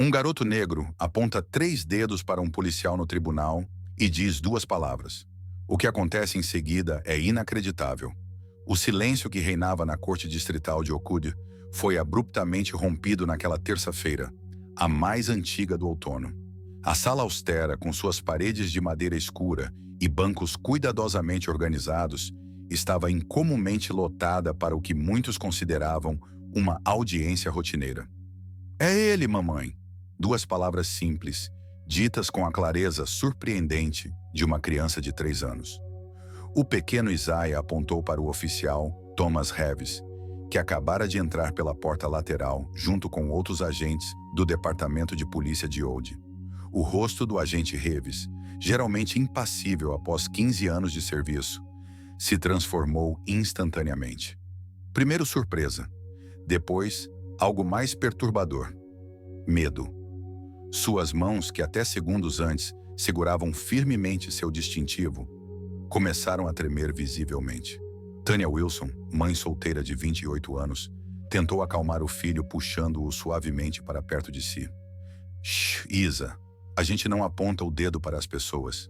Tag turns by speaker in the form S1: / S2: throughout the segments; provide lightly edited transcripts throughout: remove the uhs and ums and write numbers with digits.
S1: Um garoto negro aponta 3 dedos para um policial no tribunal e diz 2 palavras. O que acontece em seguida é inacreditável. O silêncio que reinava na corte distrital de Oakwood foi abruptamente rompido naquela terça-feira, a mais antiga do outono. A sala austera, com suas paredes de madeira escura e bancos cuidadosamente organizados, estava incomumente lotada para o que muitos consideravam uma audiência rotineira. É ele, mamãe. 2 palavras simples, ditas com a clareza surpreendente de uma criança de 3 anos. O pequeno Isaiah apontou para o oficial Thomas Reeves, que acabara de entrar pela porta lateral junto com outros agentes do Departamento de Polícia de Old. O rosto do agente Reeves, geralmente impassível após 15 anos de serviço, se transformou instantaneamente. Primeiro surpresa, depois algo mais perturbador: medo. Suas mãos, que até segundos antes seguravam firmemente seu distintivo, começaram a tremer visivelmente. Tanya Wilson, mãe solteira de 28 anos, tentou acalmar o filho puxando-o suavemente para perto de si. Shh, Isa, a gente não aponta o dedo para as pessoas,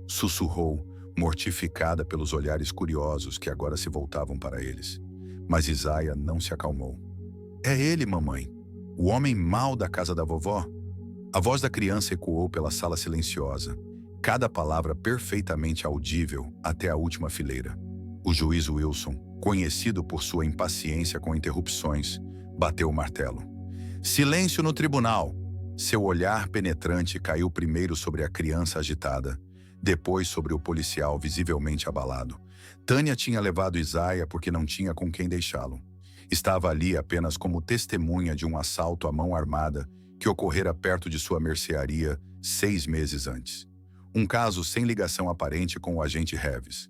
S1: sussurrou, mortificada pelos olhares curiosos que agora se voltavam para eles. Mas Isaiah não se acalmou. É ele, mamãe. O homem mau da casa da vovó? A voz da criança ecoou pela sala silenciosa, cada palavra perfeitamente audível até a última fileira. O juiz Wilson, conhecido por sua impaciência com interrupções, bateu o martelo. Silêncio no tribunal! Seu olhar penetrante caiu primeiro sobre a criança agitada, depois sobre o policial visivelmente abalado. Tanya tinha levado Isaiah porque não tinha com quem deixá-lo. Estava ali apenas como testemunha de um assalto à mão armada que ocorrera perto de sua mercearia 6 meses antes. Um caso sem ligação aparente com o agente Reeves.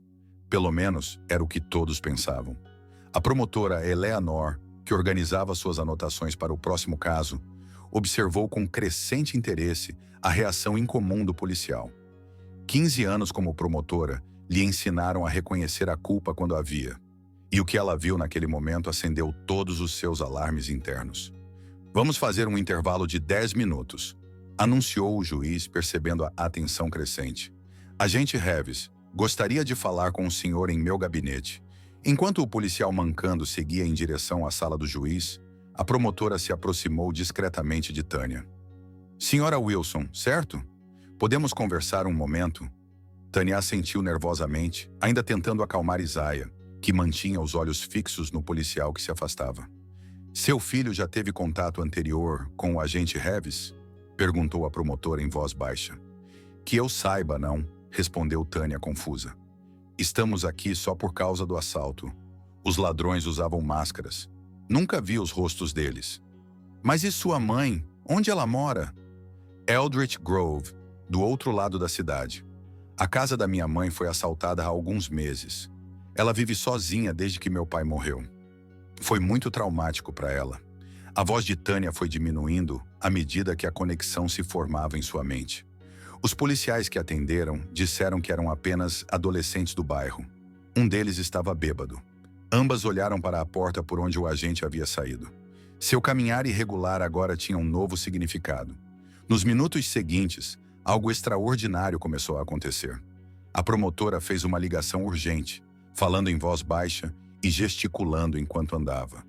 S1: Pelo menos era o que todos pensavam. A promotora Eleanor, que organizava suas anotações para o próximo caso, observou com crescente interesse a reação incomum do policial. 15 anos como promotora lhe ensinaram a reconhecer a culpa quando havia, e o que ela viu naquele momento acendeu todos os seus alarmes internos. Vamos fazer um intervalo de 10 minutos, anunciou o juiz, percebendo a atenção crescente. Agente Reeves, gostaria de falar com o senhor em meu gabinete. Enquanto o policial mancando seguia em direção à sala do juiz, a promotora se aproximou discretamente de Tanya. Senhora Wilson, certo? Podemos conversar um momento? Tanya assentiu nervosamente, ainda tentando acalmar Isaiah, que mantinha os olhos fixos no policial que se afastava. Seu filho já teve contato anterior com o agente Reeves? Perguntou a promotora em voz baixa. Que eu saiba, não, respondeu Tanya confusa. Estamos aqui só por causa do assalto. Os ladrões usavam máscaras. Nunca vi os rostos deles. Mas e sua mãe? Onde ela mora? Eldritch Grove, do outro lado da cidade. A casa da minha mãe foi assaltada há alguns meses. Ela vive sozinha desde que meu pai morreu. Foi muito traumático para ela. A voz de Tanya foi diminuindo à medida que a conexão se formava em sua mente. Os policiais que atenderam disseram que eram apenas adolescentes do bairro. Um deles estava bêbado. Ambas olharam para a porta por onde o agente havia saído. Seu caminhar irregular agora tinha um novo significado. Nos minutos seguintes, algo extraordinário começou a acontecer. A promotora fez uma ligação urgente, falando em voz baixa e gesticulando enquanto andava.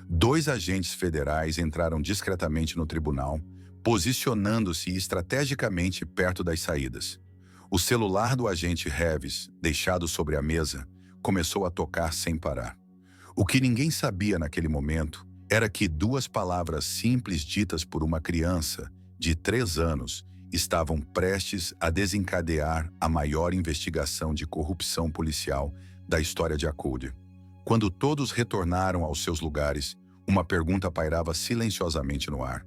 S1: 2 agentes federais entraram discretamente no tribunal, posicionando-se estrategicamente perto das saídas. O celular do agente Reeves, deixado sobre a mesa, começou a tocar sem parar. O que ninguém sabia naquele momento era que 2 palavras simples ditas por uma criança de 3 anos estavam prestes a desencadear a maior investigação de corrupção policial da história de Oakwood. Quando todos retornaram aos seus lugares, uma pergunta pairava silenciosamente no ar.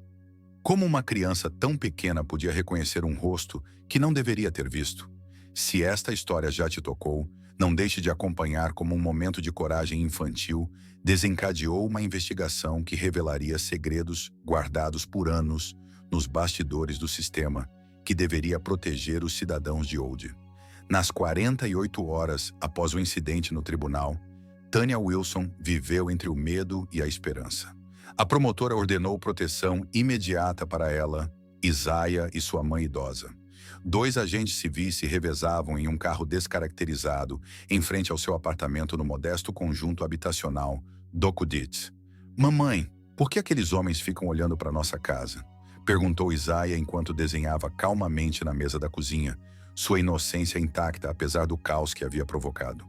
S1: Como uma criança tão pequena podia reconhecer um rosto que não deveria ter visto? Se esta história já te tocou, não deixe de acompanhar como um momento de coragem infantil desencadeou uma investigação que revelaria segredos guardados por anos nos bastidores do sistema que deveria proteger os cidadãos de Old. Nas 48 horas após o incidente no tribunal, Tanya Wilson viveu entre o medo e a esperança. A promotora ordenou proteção imediata para ela, Isaiah e sua mãe idosa. 2 agentes civis se revezavam em um carro descaracterizado em frente ao seu apartamento no modesto conjunto habitacional Dokudit. Mamãe, por que aqueles homens ficam olhando para nossa casa? Perguntou Isaiah enquanto desenhava calmamente na mesa da cozinha, sua inocência intacta apesar do caos que havia provocado.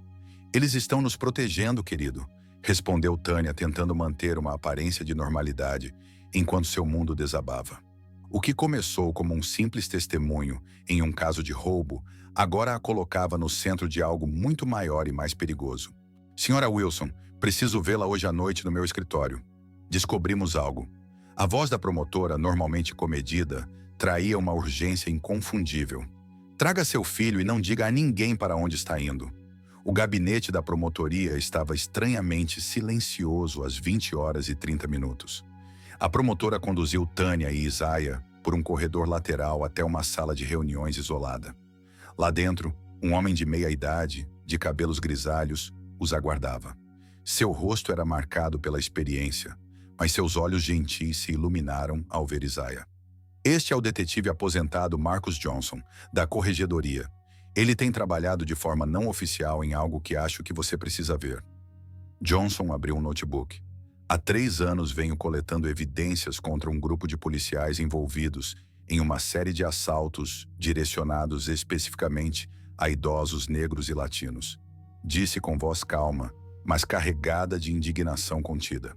S1: Eles estão nos protegendo, querido, respondeu Tânia, tentando manter uma aparência de normalidade enquanto seu mundo desabava. O que começou como um simples testemunho em um caso de roubo, agora a colocava no centro de algo muito maior e mais perigoso. Senhora Wilson, preciso vê-la hoje à noite no meu escritório. Descobrimos algo. A voz da promotora, normalmente comedida, traía uma urgência inconfundível. Traga seu filho e não diga a ninguém para onde está indo. O gabinete da promotoria estava estranhamente silencioso às 20h30. A promotora conduziu Tânia e Isaiah por um corredor lateral até uma sala de reuniões isolada. Lá dentro, um homem de meia idade, de cabelos grisalhos, os aguardava. Seu rosto era marcado pela experiência, mas seus olhos gentis se iluminaram ao ver Isaiah. Este é o detetive aposentado Marcus Johnson, da Corregedoria. Ele tem trabalhado de forma não oficial em algo que acho que você precisa ver. Johnson abriu um notebook. Há 3 anos venho coletando evidências contra um grupo de policiais envolvidos em uma série de assaltos direcionados especificamente a idosos negros e latinos. Disse com voz calma, mas carregada de indignação contida.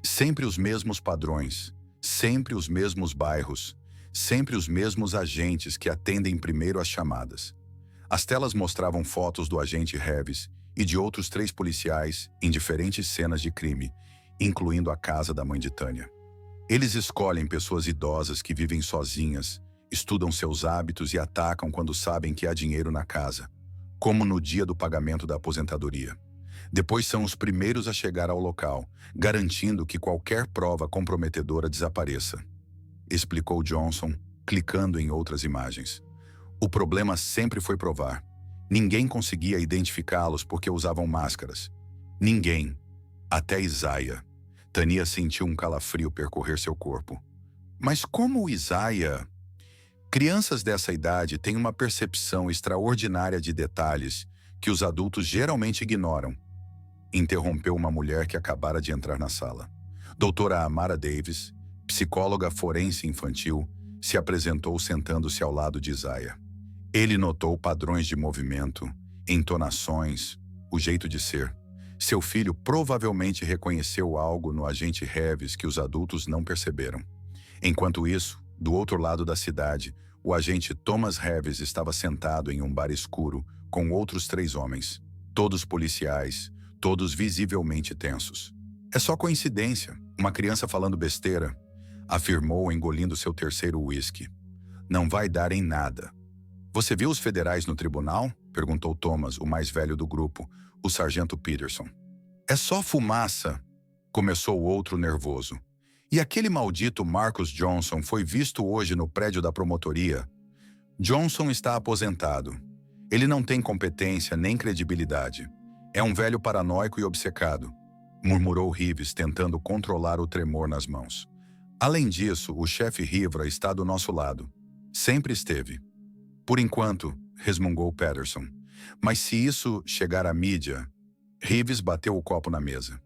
S1: Sempre os mesmos padrões, sempre os mesmos bairros, sempre os mesmos agentes que atendem primeiro as chamadas. As telas mostravam fotos do agente Reeves e de outros 3 policiais em diferentes cenas de crime, incluindo a casa da mãe de Tânia. Eles escolhem pessoas idosas que vivem sozinhas, estudam seus hábitos e atacam quando sabem que há dinheiro na casa, como no dia do pagamento da aposentadoria. Depois são os primeiros a chegar ao local, garantindo que qualquer prova comprometedora desapareça. Explicou Johnson, clicando em outras imagens. O problema sempre foi provar. Ninguém conseguia identificá-los porque usavam máscaras. Ninguém. Até Isaiah. Tânia sentiu um calafrio percorrer seu corpo. Mas como Isaiah? Crianças dessa idade têm uma percepção extraordinária de detalhes que os adultos geralmente ignoram. Interrompeu uma mulher que acabara de entrar na sala. Doutora Amara Davis, psicóloga forense infantil, se apresentou sentando-se ao lado de Isaiah. Ele notou padrões de movimento, entonações, o jeito de ser. Seu filho provavelmente reconheceu algo no agente Reeves que os adultos não perceberam. Enquanto isso, do outro lado da cidade, o agente Thomas Reeves estava sentado em um bar escuro com outros 3 homens, todos policiais, todos visivelmente tensos. É só coincidência, uma criança falando besteira, afirmou engolindo seu terceiro uísque. Não vai dar em nada. Você viu os federais no tribunal? Perguntou Thomas, o mais velho do grupo, o sargento Peterson. É só fumaça, começou o outro nervoso. E aquele maldito Marcus Johnson foi visto hoje no prédio da promotoria. Johnson está aposentado. Ele não tem competência nem credibilidade. É um velho paranoico e obcecado, murmurou Reeves, tentando controlar o tremor nas mãos. Além disso, o chefe Rivra está do nosso lado. Sempre esteve. Por enquanto, resmungou Patterson. Mas se isso chegar à mídia... Reeves bateu o copo na mesa.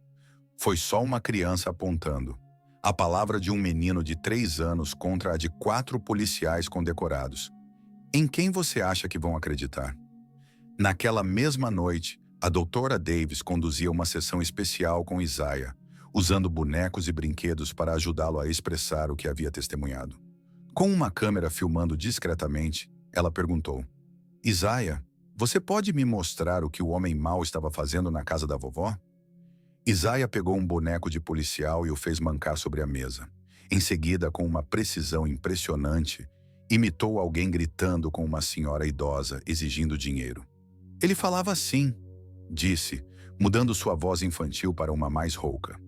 S1: Foi só uma criança apontando. A palavra de um menino de 3 anos contra a de 4 policiais condecorados. Em quem você acha que vão acreditar? Naquela mesma noite, a doutora Davis conduzia uma sessão especial com Isaiah, usando bonecos e brinquedos para ajudá-lo a expressar o que havia testemunhado. Com uma câmera filmando discretamente, ela perguntou: Isaiah, você pode me mostrar o que o homem mau estava fazendo na casa da vovó? Isaiah pegou um boneco de policial e o fez mancar sobre a mesa. Em seguida, com uma precisão impressionante, imitou alguém gritando com uma senhora idosa exigindo dinheiro. Ele falava assim, disse, mudando sua voz infantil para uma mais rouca.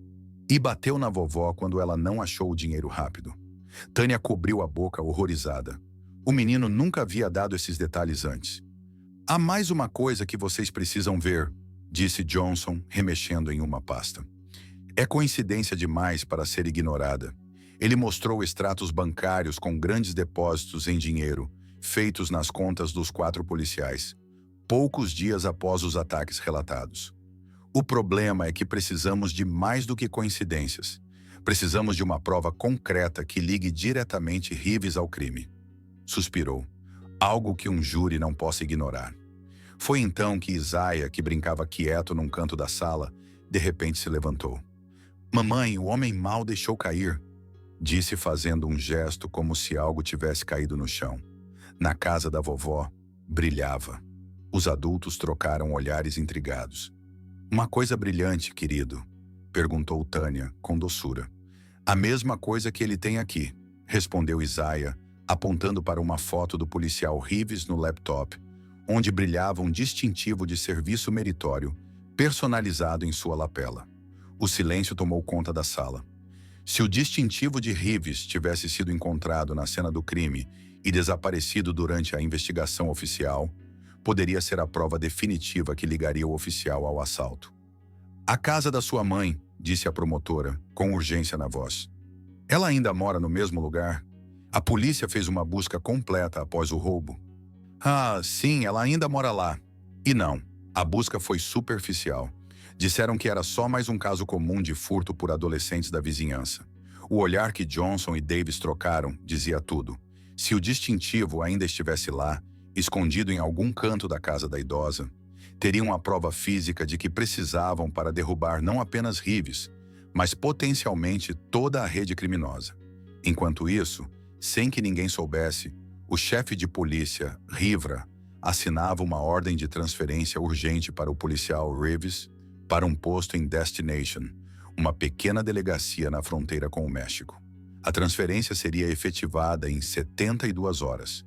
S1: E bateu na vovó quando ela não achou o dinheiro rápido. Tânia cobriu a boca horrorizada. O menino nunca havia dado esses detalhes antes. Há mais uma coisa que vocês precisam ver, disse Johnson, remexendo em uma pasta. É coincidência demais para ser ignorada. Ele mostrou extratos bancários com grandes depósitos em dinheiro, feitos nas contas dos 4 policiais, poucos dias após os ataques relatados. O problema é que precisamos de mais do que coincidências. Precisamos de uma prova concreta que ligue diretamente Reeves ao crime. Suspirou. Algo que um júri não possa ignorar. Foi então que Isaiah, que brincava quieto num canto da sala, de repente se levantou. "Mamãe, o homem mau deixou cair", disse fazendo um gesto como se algo tivesse caído no chão. Na casa da vovó, brilhava. Os adultos trocaram olhares intrigados. "Uma coisa brilhante, querido?", perguntou Tânia, com doçura. "A mesma coisa que ele tem aqui", respondeu Isaiah, apontando para uma foto do policial Reeves no laptop, onde brilhava um distintivo de serviço meritório, personalizado em sua lapela. O silêncio tomou conta da sala. Se o distintivo de Reeves tivesse sido encontrado na cena do crime e desaparecido durante a investigação oficial, poderia ser a prova definitiva que ligaria o oficial ao assalto. "A casa da sua mãe", disse a promotora, com urgência na voz. "Ela ainda mora no mesmo lugar? A polícia fez uma busca completa após o roubo." "Ah, sim, ela ainda mora lá." "E não, a busca foi superficial. Disseram que era só mais um caso comum de furto por adolescentes da vizinhança. O olhar que Johnson e Davis trocaram dizia tudo. Se o distintivo ainda estivesse lá, escondido em algum canto da casa da idosa, teriam a prova física de que precisavam para derrubar não apenas Reeves, mas potencialmente toda a rede criminosa. Enquanto isso, sem que ninguém soubesse, o chefe de polícia, Rivra, assinava uma ordem de transferência urgente para o policial Reeves para um posto em Destination, uma pequena delegacia na fronteira com o México. A transferência seria efetivada em 72 horas,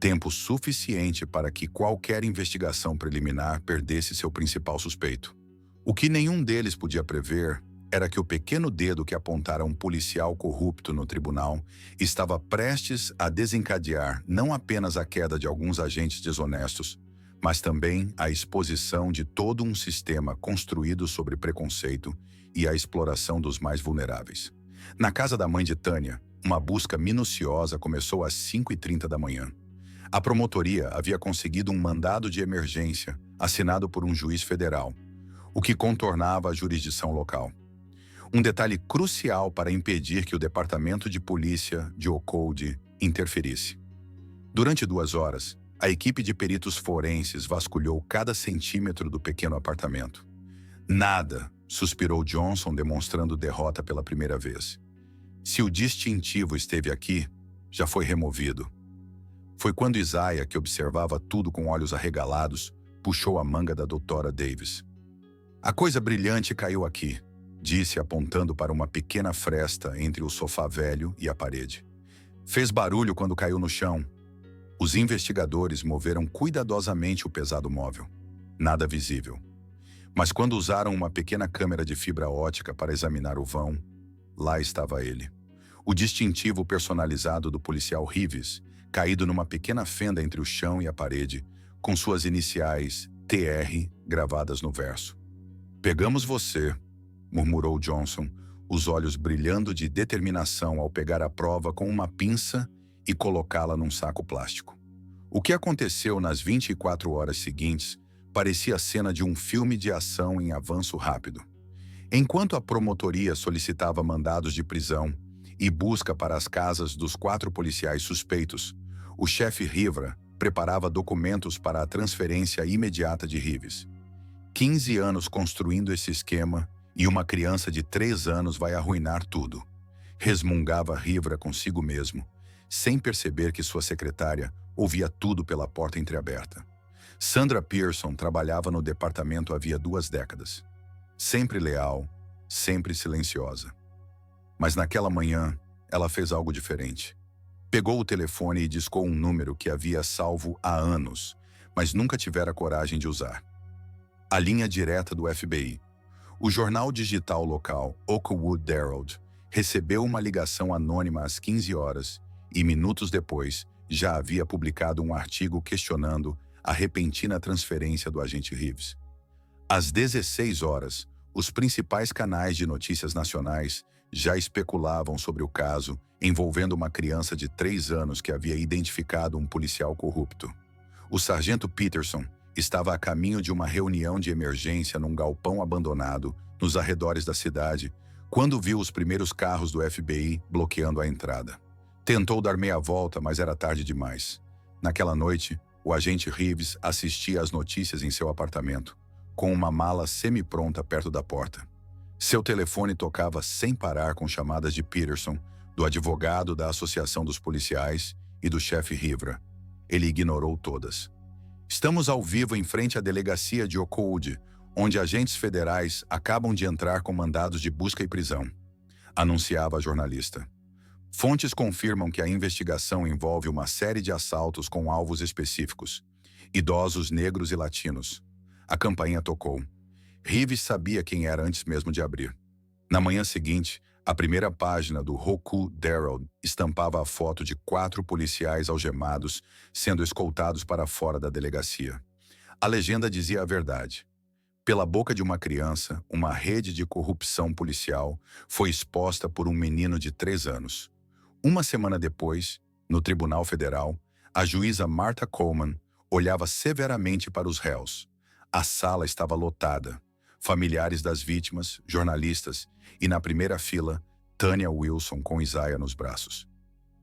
S1: tempo suficiente para que qualquer investigação preliminar perdesse seu principal suspeito. O que nenhum deles podia prever era que o pequeno dedo que apontara um policial corrupto no tribunal estava prestes a desencadear não apenas a queda de alguns agentes desonestos, mas também a exposição de todo um sistema construído sobre preconceito e a exploração dos mais vulneráveis. Na casa da mãe de Tânia, uma busca minuciosa começou às 5h30 da manhã. A promotoria havia conseguido um mandado de emergência assinado por um juiz federal, o que contornava a jurisdição local. Um detalhe crucial para impedir que o departamento de polícia de Oakland interferisse. Durante 2 horas, a equipe de peritos forenses vasculhou cada centímetro do pequeno apartamento. "Nada", suspirou Johnson, demonstrando derrota pela primeira vez. "Se o distintivo esteve aqui, já foi removido." Foi quando Isaiah, que observava tudo com olhos arregalados, puxou a manga da doutora Davis. "A coisa brilhante caiu aqui", disse apontando para uma pequena fresta entre o sofá velho e a parede. "Fez barulho quando caiu no chão." Os investigadores moveram cuidadosamente o pesado móvel. Nada visível. Mas quando usaram uma pequena câmera de fibra ótica para examinar o vão, lá estava ele. O distintivo personalizado do policial Reeves, caído numa pequena fenda entre o chão e a parede, com suas iniciais TR gravadas no verso. "Pegamos você", murmurou Johnson, os olhos brilhando de determinação ao pegar a prova com uma pinça e colocá-la num saco plástico. O que aconteceu nas 24 horas seguintes parecia a cena de um filme de ação em avanço rápido. Enquanto a promotoria solicitava mandados de prisão e busca para as casas dos 4 policiais suspeitos, o chefe Rivra preparava documentos para a transferência imediata de Reeves. 15 anos construindo esse esquema e uma criança de 3 anos vai arruinar tudo. Resmungava Rivra consigo mesmo, sem perceber que sua secretária ouvia tudo pela porta entreaberta. Sandra Pearson trabalhava no departamento havia 2 décadas. Sempre leal, sempre silenciosa. Mas naquela manhã, ela fez algo diferente. Pegou o telefone e discou um número que havia salvo há anos, mas nunca tivera coragem de usar. A linha direta do FBI. O jornal digital local, Oakwood Herald, recebeu uma ligação anônima às 15 horas e, minutos depois, já havia publicado um artigo questionando a repentina transferência do agente Reeves. Às 16 horas, os principais canais de notícias nacionais já especulavam sobre o caso envolvendo uma criança de 3 anos que havia identificado um policial corrupto. O sargento Peterson estava a caminho de uma reunião de emergência num galpão abandonado nos arredores da cidade quando viu os primeiros carros do FBI bloqueando a entrada. Tentou dar meia volta, mas era tarde demais. Naquela noite, o agente Reeves assistia às notícias em seu apartamento, com uma mala semi-pronta perto da porta. Seu telefone tocava sem parar com chamadas de Peterson, do advogado da Associação dos Policiais e do chefe Rivra. Ele ignorou todas. Estamos ao vivo em frente à delegacia de Oakwood, onde agentes federais acabam de entrar com mandados de busca e prisão, anunciava a jornalista. Fontes confirmam que a investigação envolve uma série de assaltos com alvos específicos, idosos negros e latinos. A campainha tocou. Reeves sabia quem era antes mesmo de abrir. Na manhã seguinte, a primeira página do Roku Herald estampava a foto de 4 policiais algemados sendo escoltados para fora da delegacia. A legenda dizia a verdade. Pela boca de uma criança, uma rede de corrupção policial foi exposta por um menino de 3 anos. Uma semana depois, no Tribunal Federal, a juíza Martha Coleman olhava severamente para os réus. A sala estava lotada. Familiares das vítimas, jornalistas e, na primeira fila, Tanya Wilson com Isaiah nos braços.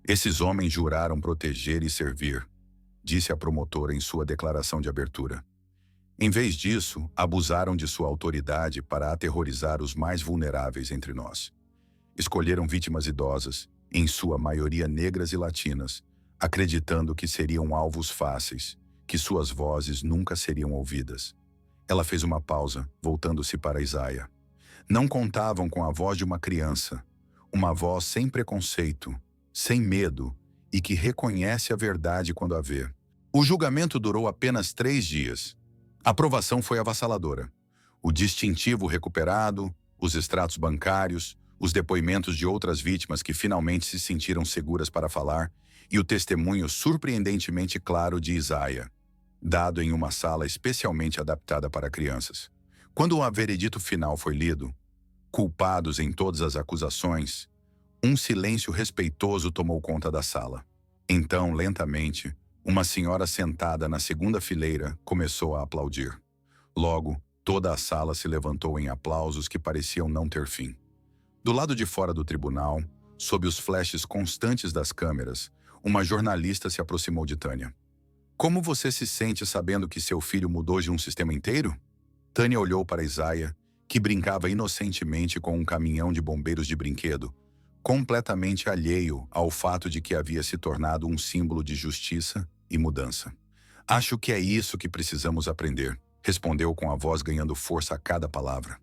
S1: Esses homens juraram proteger e servir, disse a promotora em sua declaração de abertura. Em vez disso, abusaram de sua autoridade para aterrorizar os mais vulneráveis entre nós. Escolheram vítimas idosas, em sua maioria negras e latinas, acreditando que seriam alvos fáceis, que suas vozes nunca seriam ouvidas. Ela fez uma pausa, voltando-se para Isaiah. Não contavam com a voz de uma criança, uma voz sem preconceito, sem medo e que reconhece a verdade quando a vê. O julgamento durou apenas 3 dias. A aprovação foi avassaladora. O distintivo recuperado, os extratos bancários, os depoimentos de outras vítimas que finalmente se sentiram seguras para falar e o testemunho surpreendentemente claro de Isaiah, dado em uma sala especialmente adaptada para crianças. Quando o veredito final foi lido, culpados em todas as acusações, um silêncio respeitoso tomou conta da sala. Então, lentamente, uma senhora sentada na segunda fileira começou a aplaudir. Logo, toda a sala se levantou em aplausos que pareciam não ter fim. Do lado de fora do tribunal, sob os flashes constantes das câmeras, uma jornalista se aproximou de Tanya. Como você se sente sabendo que seu filho mudou de um sistema inteiro? Tanya olhou para Isaiah, que brincava inocentemente com um caminhão de bombeiros de brinquedo, completamente alheio ao fato de que havia se tornado um símbolo de justiça e mudança. Acho que é isso que precisamos aprender, respondeu com a voz ganhando força a cada palavra.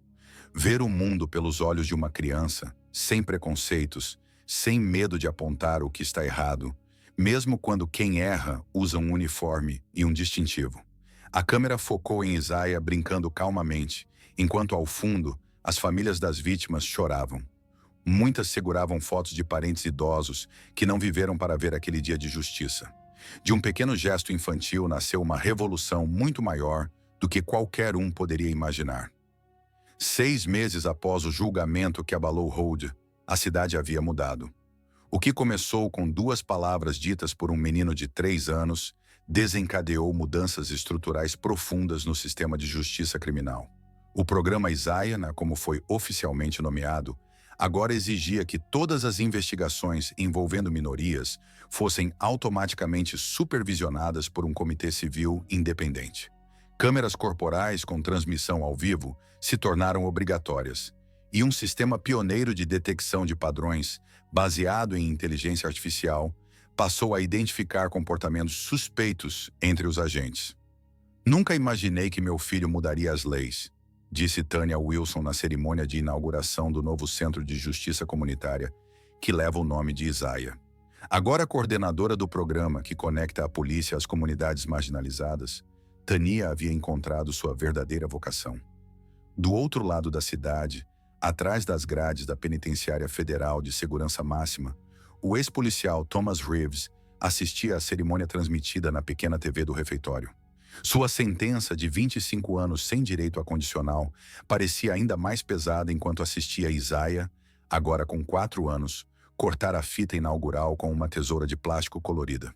S1: Ver o mundo pelos olhos de uma criança, sem preconceitos, sem medo de apontar o que está errado, mesmo quando quem erra usa um uniforme e um distintivo. A câmera focou em Isaiah brincando calmamente, enquanto ao fundo, as famílias das vítimas choravam. Muitas seguravam fotos de parentes idosos que não viveram para ver aquele dia de justiça. De um pequeno gesto infantil nasceu uma revolução muito maior do que qualquer um poderia imaginar. 6 meses após o julgamento que abalou Hood, a cidade havia mudado. O que começou com 2 palavras ditas por um menino de 3 anos desencadeou mudanças estruturais profundas no sistema de justiça criminal. O programa Isaiah, como foi oficialmente nomeado, agora exigia que todas as investigações envolvendo minorias fossem automaticamente supervisionadas por um comitê civil independente. Câmeras corporais com transmissão ao vivo se tornaram obrigatórias, e um sistema pioneiro de detecção de padrões, baseado em inteligência artificial, passou a identificar comportamentos suspeitos entre os agentes. Nunca imaginei que meu filho mudaria as leis, disse Tanya Wilson na cerimônia de inauguração do novo Centro de Justiça Comunitária, que leva o nome de Isaiah. Agora coordenadora do programa que conecta a polícia às comunidades marginalizadas, Tanya havia encontrado sua verdadeira vocação. Do outro lado da cidade, atrás das grades da Penitenciária Federal de Segurança Máxima, o ex-policial Thomas Reeves assistia à cerimônia transmitida na pequena TV do refeitório. Sua sentença de 25 anos sem direito a condicional parecia ainda mais pesada enquanto assistia Isaiah, agora com 4 anos, cortar a fita inaugural com uma tesoura de plástico colorida.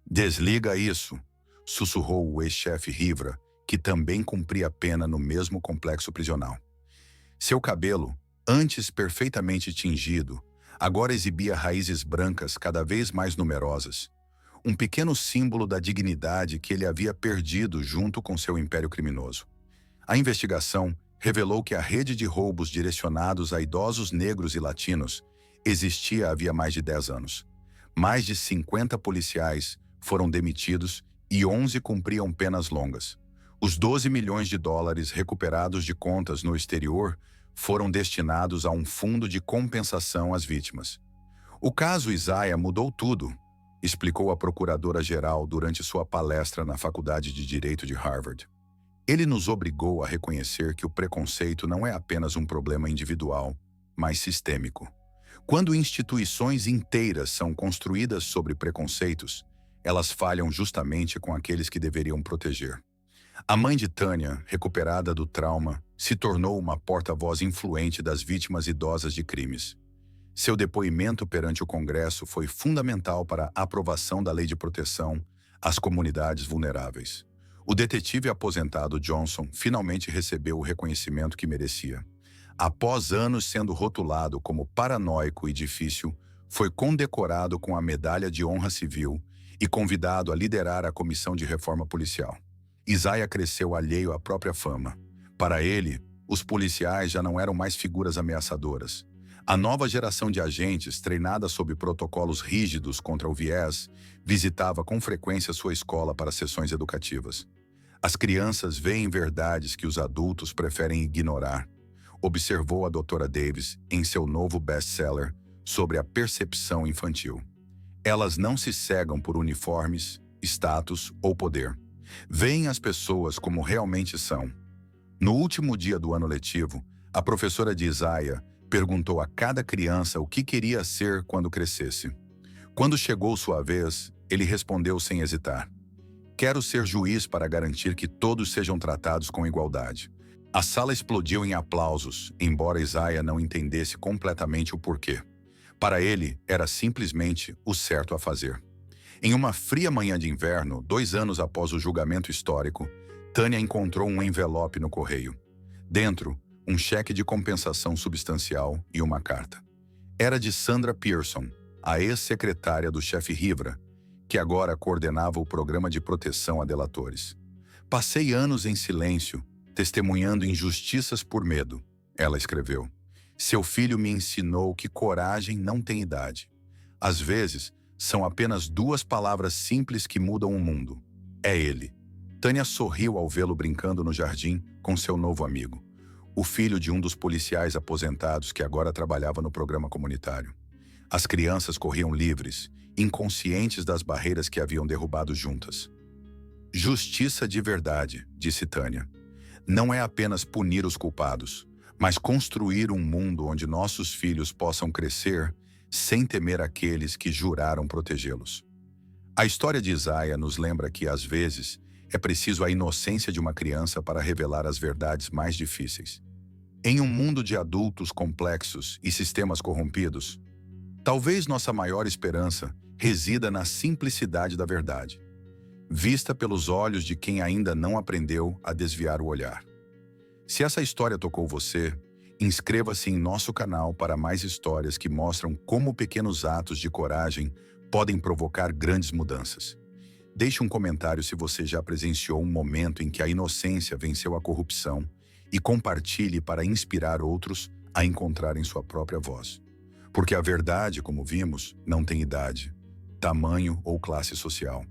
S1: "Desliga isso", sussurrou o ex-chefe Rivra, que também cumpria pena no mesmo complexo prisional. Seu cabelo, antes perfeitamente tingido, agora exibia raízes brancas cada vez mais numerosas, um pequeno símbolo da dignidade que ele havia perdido junto com seu império criminoso. A investigação revelou que a rede de roubos direcionados a idosos negros e latinos existia havia mais de 10 anos. Mais de 50 policiais foram demitidos e 11 cumpriam penas longas. Os 12 milhões de dólares recuperados de contas no exterior foram destinados a um fundo de compensação às vítimas. "O caso Isaiah mudou tudo", explicou a procuradora-geral durante sua palestra na Faculdade de Direito de Harvard. "Ele nos obrigou a reconhecer que o preconceito não é apenas um problema individual, mas sistêmico. Quando instituições inteiras são construídas sobre preconceitos, elas falham justamente com aqueles que deveriam proteger." A mãe de Tânia, recuperada do trauma, se tornou uma porta-voz influente das vítimas idosas de crimes. Seu depoimento perante o Congresso foi fundamental para a aprovação da Lei de Proteção às Comunidades Vulneráveis. O detetive aposentado Johnson finalmente recebeu o reconhecimento que merecia. Após anos sendo rotulado como paranoico e difícil, foi condecorado com a Medalha de Honra Civil e convidado a liderar a Comissão de Reforma Policial. Isaiah cresceu alheio à própria fama. Para ele, os policiais já não eram mais figuras ameaçadoras. A nova geração de agentes, treinada sob protocolos rígidos contra o viés, visitava com frequência sua escola para sessões educativas. "As crianças veem verdades que os adultos preferem ignorar", observou a doutora Davis em seu novo best-seller sobre a percepção infantil. "Elas não se cegam por uniformes, status ou poder. Veem as pessoas como realmente são." No último dia do ano letivo, a professora de Isaiah perguntou a cada criança o que queria ser quando crescesse. Quando chegou sua vez, ele respondeu sem hesitar: "Quero ser juiz para garantir que todos sejam tratados com igualdade." A sala explodiu em aplausos, embora Isaiah não entendesse completamente o porquê. Para ele, era simplesmente o certo a fazer. Em uma fria manhã de inverno, 2 anos após o julgamento histórico, Tânia encontrou um envelope no correio. Dentro, um cheque de compensação substancial e uma carta. Era de Sandra Pearson, a ex-secretária do chefe Rivra, que agora coordenava o programa de proteção a delatores. "Passei anos em silêncio, testemunhando injustiças por medo", ela escreveu. "Seu filho me ensinou que coragem não tem idade. Às vezes, são apenas 2 palavras simples que mudam o mundo. É ele." Tânia sorriu ao vê-lo brincando no jardim com seu novo amigo, o filho de um dos policiais aposentados que agora trabalhava no programa comunitário. As crianças corriam livres, inconscientes das barreiras que haviam derrubado juntas. "Justiça de verdade", disse Tânia. "Não é apenas punir os culpados, mas construir um mundo onde nossos filhos possam crescer sem temer aqueles que juraram protegê-los." A história de Isaiah nos lembra que, às vezes, é preciso a inocência de uma criança para revelar as verdades mais difíceis. Em um mundo de adultos complexos e sistemas corrompidos, talvez nossa maior esperança resida na simplicidade da verdade, vista pelos olhos de quem ainda não aprendeu a desviar o olhar. Se essa história tocou você, inscreva-se em nosso canal para mais histórias que mostram como pequenos atos de coragem podem provocar grandes mudanças. Deixe um comentário se você já presenciou um momento em que a inocência venceu a corrupção e compartilhe para inspirar outros a encontrarem sua própria voz. Porque a verdade, como vimos, não tem idade, tamanho ou classe social.